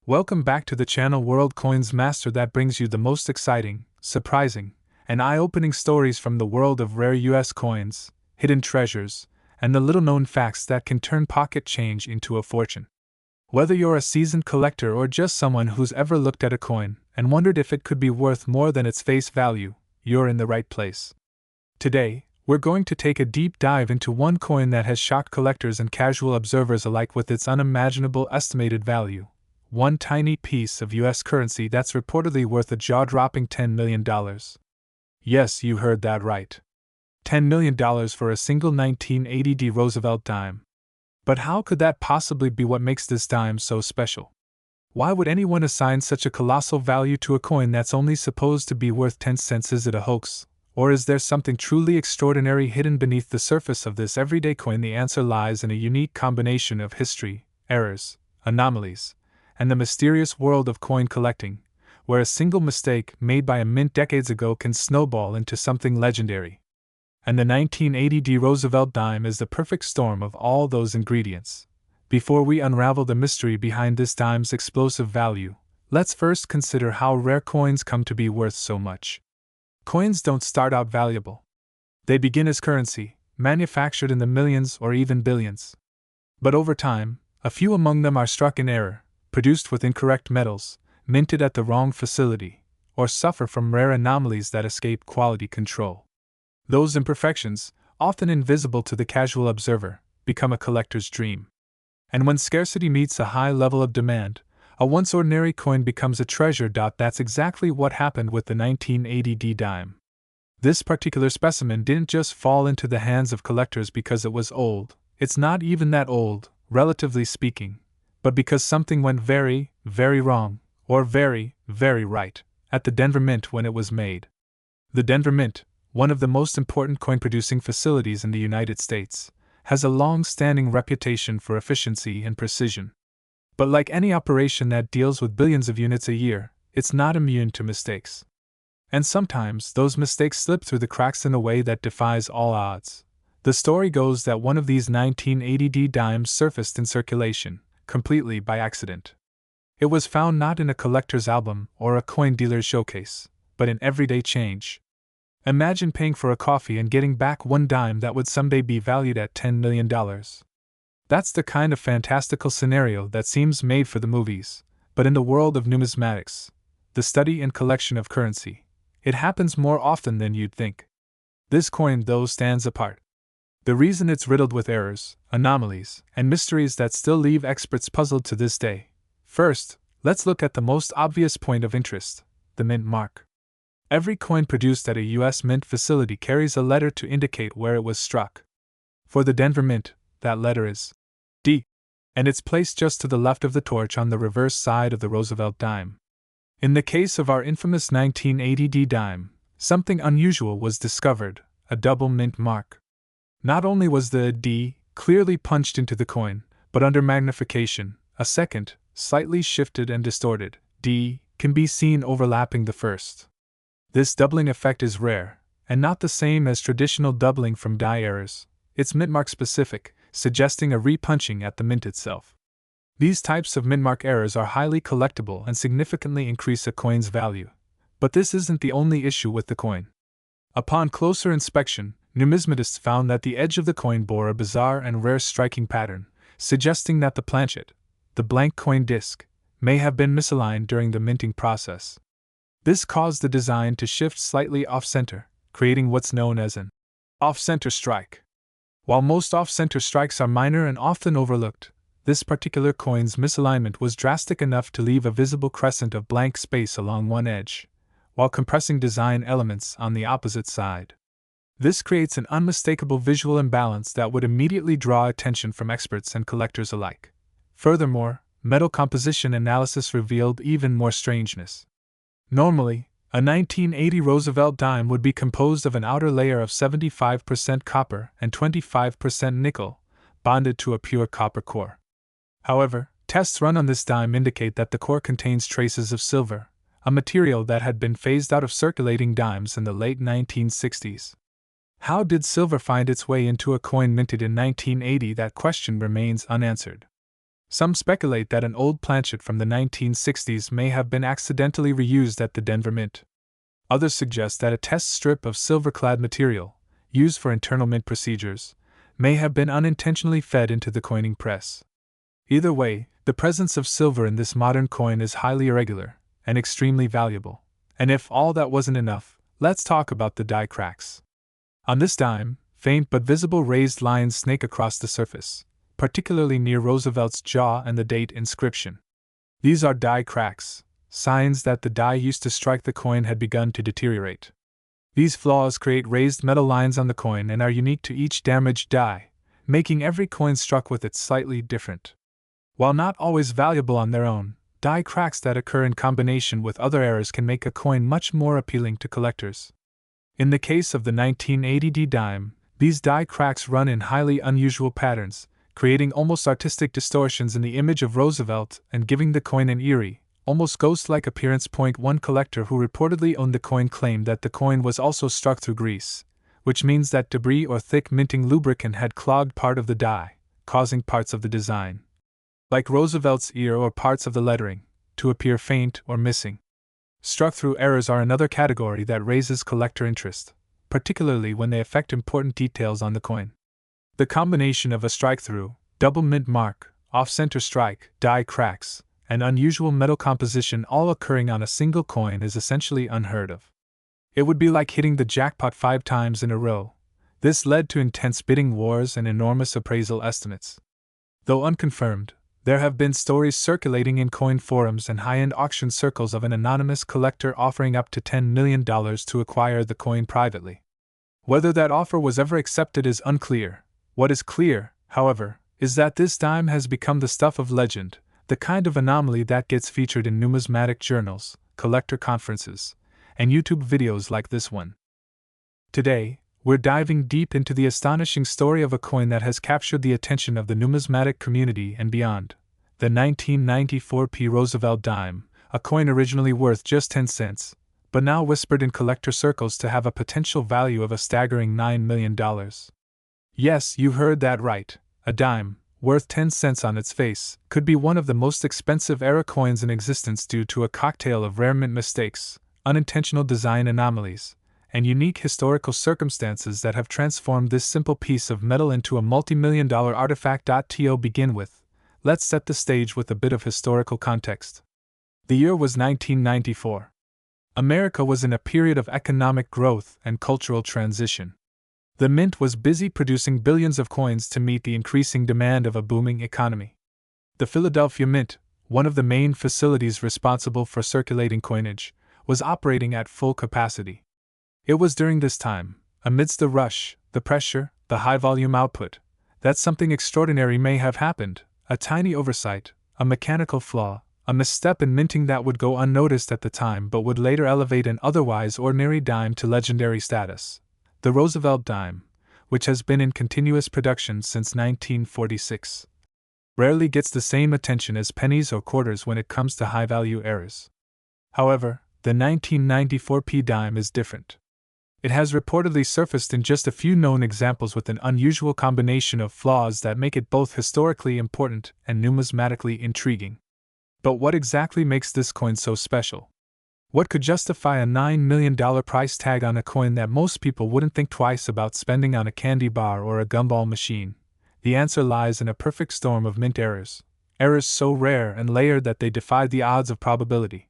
Welcome back to the channel World Coins Master that brings you the most exciting, surprising, and eye-opening stories from the world of rare US coins, hidden treasures, and the little-known facts that can turn pocket change into a fortune. Whether you're a seasoned collector or just someone who's ever looked at a coin and wondered if it could be worth more than its face value, you're in the right place. Today, we're going to take a deep dive into one coin that has shocked collectors and casual observers alike with its unimaginable estimated value. One tiny piece of US currency that's reportedly worth a jaw-dropping $10 million. Yes, you heard that right. $10 million for a single 1980 Roosevelt dime. But how could that possibly be what makes this dime so special? Why would anyone assign such a colossal value to a coin that's only supposed to be worth 10 cents? Is it a hoax? Or is there something truly extraordinary hidden beneath the surface of this everyday coin? The answer lies in a unique combination of history, errors, anomalies, and the mysterious world of coin collecting, where a single mistake made by a mint decades ago can snowball into something legendary. And the 1980 Roosevelt dime is the perfect storm of all those ingredients. Before we unravel the mystery behind this dime's explosive value, let's first consider how rare coins come to be worth so much. Coins don't start out valuable. They begin as currency, manufactured in the millions or even billions. But over time, a few among them are struck in error, produced with incorrect metals, minted at the wrong facility, or suffer from rare anomalies that escape quality control. Those imperfections, often invisible to the casual observer, become a collector's dream. And when scarcity meets a high level of demand, a once ordinary coin becomes a treasure. That's exactly what happened with the 1980 dime. This particular specimen didn't just fall into the hands of collectors because it was old. It's not even that old, relatively speaking, but because something went very, very wrong, or very, very right, at the Denver Mint when it was made. The Denver Mint, one of the most important coin-producing facilities in the United States, has a long-standing reputation for efficiency and precision. But like any operation that deals with billions of units a year, it's not immune to mistakes. And sometimes those mistakes slip through the cracks in a way that defies all odds. The story goes that one of these 1980 dimes surfaced in circulation, completely by accident. It was found not in a collector's album or a coin dealer's showcase, but in everyday change. Imagine paying for a coffee and getting back one dime that would someday be valued at $10 million. That's the kind of fantastical scenario that seems made for the movies, but in the world of numismatics, the study and collection of currency, it happens more often than you'd think. This coin, though, stands apart. The reason it's riddled with errors, anomalies, and mysteries that still leave experts puzzled to this day. First, let's look at the most obvious point of interest, the mint mark. Every coin produced at a U.S. mint facility carries a letter to indicate where it was struck. For the Denver Mint, that letter is D, and it's placed just to the left of the torch on the reverse side of the Roosevelt dime. In the case of our infamous 1980 dime, something unusual was discovered, a double mint mark. Not only was the D clearly punched into the coin, but under magnification, a second, slightly shifted and distorted, D can be seen overlapping the first. This doubling effect is rare, and not the same as traditional doubling from die errors. It's mintmark specific, suggesting a repunching at the mint itself. These types of mintmark errors are highly collectible and significantly increase a coin's value. But this isn't the only issue with the coin. Upon closer inspection, numismatists found that the edge of the coin bore a bizarre and rare striking pattern, suggesting that the planchet, the blank coin disc, may have been misaligned during the minting process. This caused the design to shift slightly off-center, creating what's known as an off-center strike. While most off-center strikes are minor and often overlooked, this particular coin's misalignment was drastic enough to leave a visible crescent of blank space along one edge, while compressing design elements on the opposite side. This creates an unmistakable visual imbalance that would immediately draw attention from experts and collectors alike. Furthermore, metal composition analysis revealed even more strangeness. Normally, a 1980 Roosevelt dime would be composed of an outer layer of 75% copper and 25% nickel, bonded to a pure copper core. However, tests run on this dime indicate that the core contains traces of silver, a material that had been phased out of circulating dimes in the late 1960s. How did silver find its way into a coin minted in 1980? That question remains unanswered. Some speculate that an old planchet from the 1960s may have been accidentally reused at the Denver Mint. Others suggest that a test strip of silver-clad material, used for internal mint procedures, may have been unintentionally fed into the coining press. Either way, the presence of silver in this modern coin is highly irregular and extremely valuable. And if all that wasn't enough, let's talk about the die cracks. On this dime, faint but visible raised lines snake across the surface, particularly near Roosevelt's jaw and the date inscription. These are die cracks, signs that the die used to strike the coin had begun to deteriorate. These flaws create raised metal lines on the coin and are unique to each damaged die, making every coin struck with it slightly different. While not always valuable on their own, die cracks that occur in combination with other errors can make a coin much more appealing to collectors. In the case of the 1980 dime, these die cracks run in highly unusual patterns, creating almost artistic distortions in the image of Roosevelt and giving the coin an eerie, almost ghost-like appearance. One collector who reportedly owned the coin claimed that the coin was also struck through grease, which means that debris or thick minting lubricant had clogged part of the die, causing parts of the design, like Roosevelt's ear or parts of the lettering, to appear faint or missing. Struck-through errors are another category that raises collector interest, particularly when they affect important details on the coin. The combination of a strike-through, double mint mark, off-center strike, die cracks, and unusual metal composition all occurring on a single coin is essentially unheard of. It would be like hitting the jackpot 5 times in a row. This led to intense bidding wars and enormous appraisal estimates. Though unconfirmed, there have been stories circulating in coin forums and high-end auction circles of an anonymous collector offering up to $10 million to acquire the coin privately. Whether that offer was ever accepted is unclear. What is clear, however, is that this dime has become the stuff of legend, the kind of anomaly that gets featured in numismatic journals, collector conferences, and YouTube videos like this one. Today, we're diving deep into the astonishing story of a coin that has captured the attention of the numismatic community and beyond, the 1994 P. Roosevelt dime, a coin originally worth just 10 cents, but now whispered in collector circles to have a potential value of a staggering $9 million. Yes, you heard that right. A dime, worth 10 cents on its face, could be one of the most expensive era coins in existence due to a cocktail of rare mint mistakes, unintentional design anomalies, and unique historical circumstances that have transformed this simple piece of metal into a multi-million-dollar artifact. To begin with, let's set the stage with a bit of historical context. The year was 1994. America was in a period of economic growth and cultural transition. The mint was busy producing billions of coins to meet the increasing demand of a booming economy. The Philadelphia Mint, one of the main facilities responsible for circulating coinage, was operating at full capacity. It was during this time, amidst the rush, the pressure, the high-volume output, that something extraordinary may have happened, a tiny oversight, a mechanical flaw, a misstep in minting that would go unnoticed at the time but would later elevate an otherwise ordinary dime to legendary status. The Roosevelt dime, which has been in continuous production since 1946, rarely gets the same attention as pennies or quarters when it comes to high-value errors. However, the 1994 P dime is different. It has reportedly surfaced in just a few known examples with an unusual combination of flaws that make it both historically important and numismatically intriguing. But what exactly makes this coin so special? What could justify a $9 million price tag on a coin that most people wouldn't think twice about spending on a candy bar or a gumball machine? The answer lies in a perfect storm of mint errors. Errors so rare and layered that they defy the odds of probability.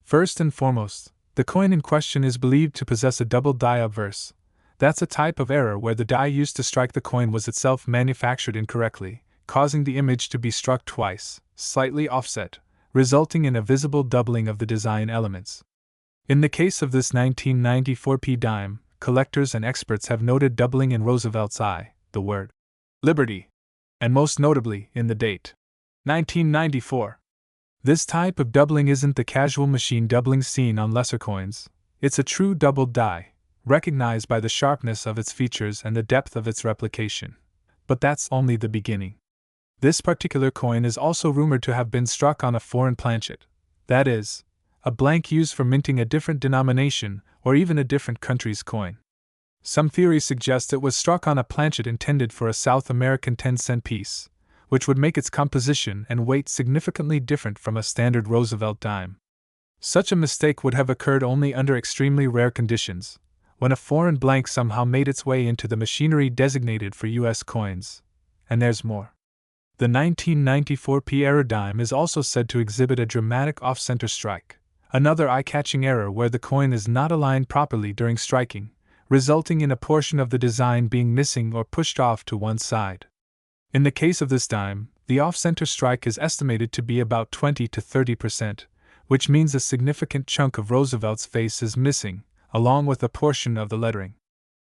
First and foremost, the coin in question is believed to possess a double die obverse. That's a type of error where the die used to strike the coin was itself manufactured incorrectly, causing the image to be struck twice, slightly offset, resulting in a visible doubling of the design elements. In the case of this 1994 P dime, collectors and experts have noted doubling in Roosevelt's eye, the word Liberty, and most notably in the date 1994. This type of doubling isn't the casual machine doubling seen on lesser coins. It's a true doubled die, recognized by the sharpness of its features and the depth of its replication. But that's only the beginning. This particular coin is also rumored to have been struck on a foreign planchet, that is, a blank used for minting a different denomination or even a different country's coin. Some theories suggest it was struck on a planchet intended for a South American 10-cent piece, which would make its composition and weight significantly different from a standard Roosevelt dime. Such a mistake would have occurred only under extremely rare conditions, when a foreign blank somehow made its way into the machinery designated for U.S. coins. And there's more. The 1994 p-era dime is also said to exhibit a dramatic off-center strike, another eye-catching error where the coin is not aligned properly during striking, resulting in a portion of the design being missing or pushed off to one side. In the case of this dime, the off-center strike is estimated to be about 20 to 30%, which means a significant chunk of Roosevelt's face is missing, along with a portion of the lettering.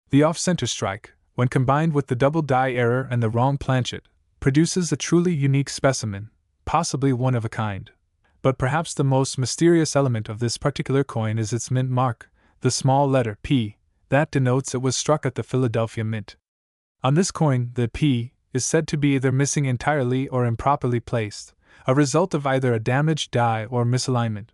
The off-center strike, when combined with the double die error and the wrong planchet, produces a truly unique specimen, possibly one of a kind. But perhaps the most mysterious element of this particular coin is its mint mark, the small letter P, that denotes it was struck at the Philadelphia Mint. On this coin, the P is said to be either missing entirely or improperly placed, a result of either a damaged die or misalignment.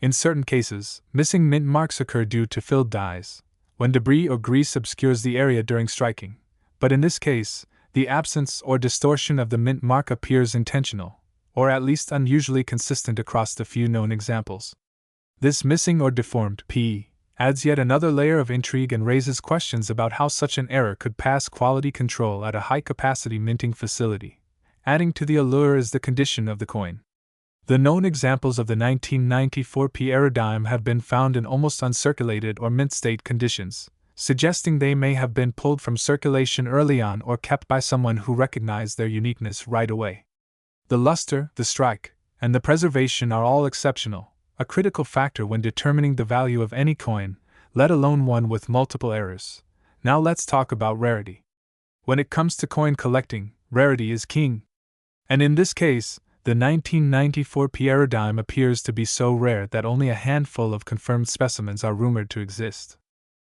In certain cases, missing mint marks occur due to filled dies, when debris or grease obscures the area during striking, but in this case, the absence or distortion of the mint mark appears intentional, or at least unusually consistent across the few known examples. This missing or deformed P adds yet another layer of intrigue and raises questions about how such an error could pass quality control at a high-capacity minting facility. Adding to the allure is the condition of the coin. The known examples of the 1994 p-era dime have been found in almost uncirculated or mint state conditions, suggesting they may have been pulled from circulation early on or kept by someone who recognized their uniqueness right away. The luster, the strike, and the preservation are all exceptional, a critical factor when determining the value of any coin, let alone one with multiple errors. Now let's talk about rarity. When it comes to coin collecting, rarity is king. And in this case, the 1994 p-era dime appears to be so rare that only a handful of confirmed specimens are rumored to exist.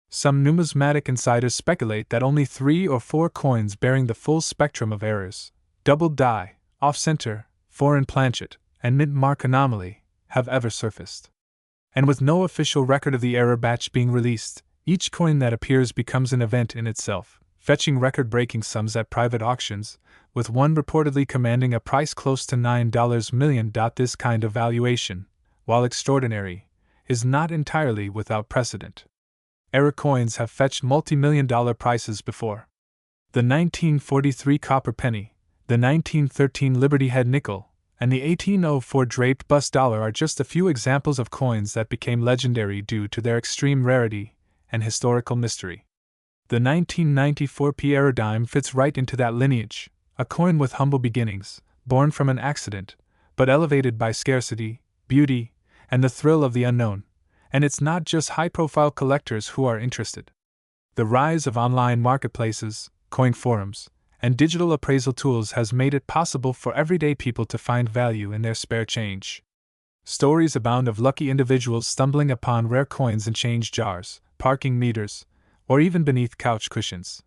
Some numismatic insiders speculate that only 3 or 4 coins bearing the full spectrum of errors, double die, off-center, foreign planchet, and mint mark anomaly, have ever surfaced. And with no official record of the error batch being released, each coin that appears becomes an event in itself, fetching record-breaking sums at private auctions, with one reportedly commanding a price close to $9 million. This kind of valuation, while extraordinary, is not entirely without precedent. Error coins have fetched multi-million-dollar prices before. The 1943 copper penny, the 1913 Liberty Head nickel, and the 1804 draped bust dollar are just a few examples of coins that became legendary due to their extreme rarity and historical mystery. The 1994 p-era dime fits right into that lineage, a coin with humble beginnings, born from an accident, but elevated by scarcity, beauty, and the thrill of the unknown. And it's not just high-profile collectors who are interested. The rise of online marketplaces, coin forums, and digital appraisal tools has made it possible for everyday people to find value in their spare change. Stories abound of lucky individuals stumbling upon rare coins in change jars, parking meters, or even beneath couch cushions.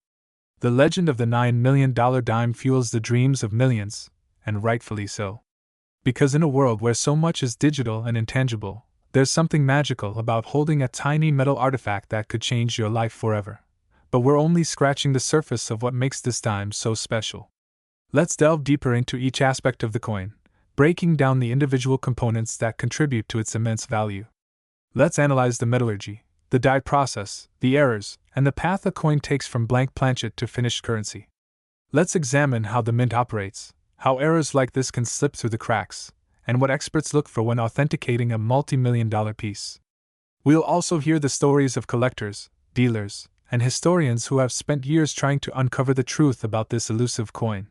The legend of the $9 million dime fuels the dreams of millions, and rightfully so. Because in a world where so much is digital and intangible, there's something magical about holding a tiny metal artifact that could change your life forever. But we're only scratching the surface of what makes this dime so special. Let's delve deeper into each aspect of the coin, breaking down the individual components that contribute to its immense value. Let's analyze the metallurgy, the die process, the errors, and the path a coin takes from blank planchet to finished currency. Let's examine how the mint operates, how errors like this can slip through the cracks, and what experts look for when authenticating a multi-million-dollar piece. We'll also hear the stories of collectors, dealers, and historians who have spent years trying to uncover the truth about this elusive coin.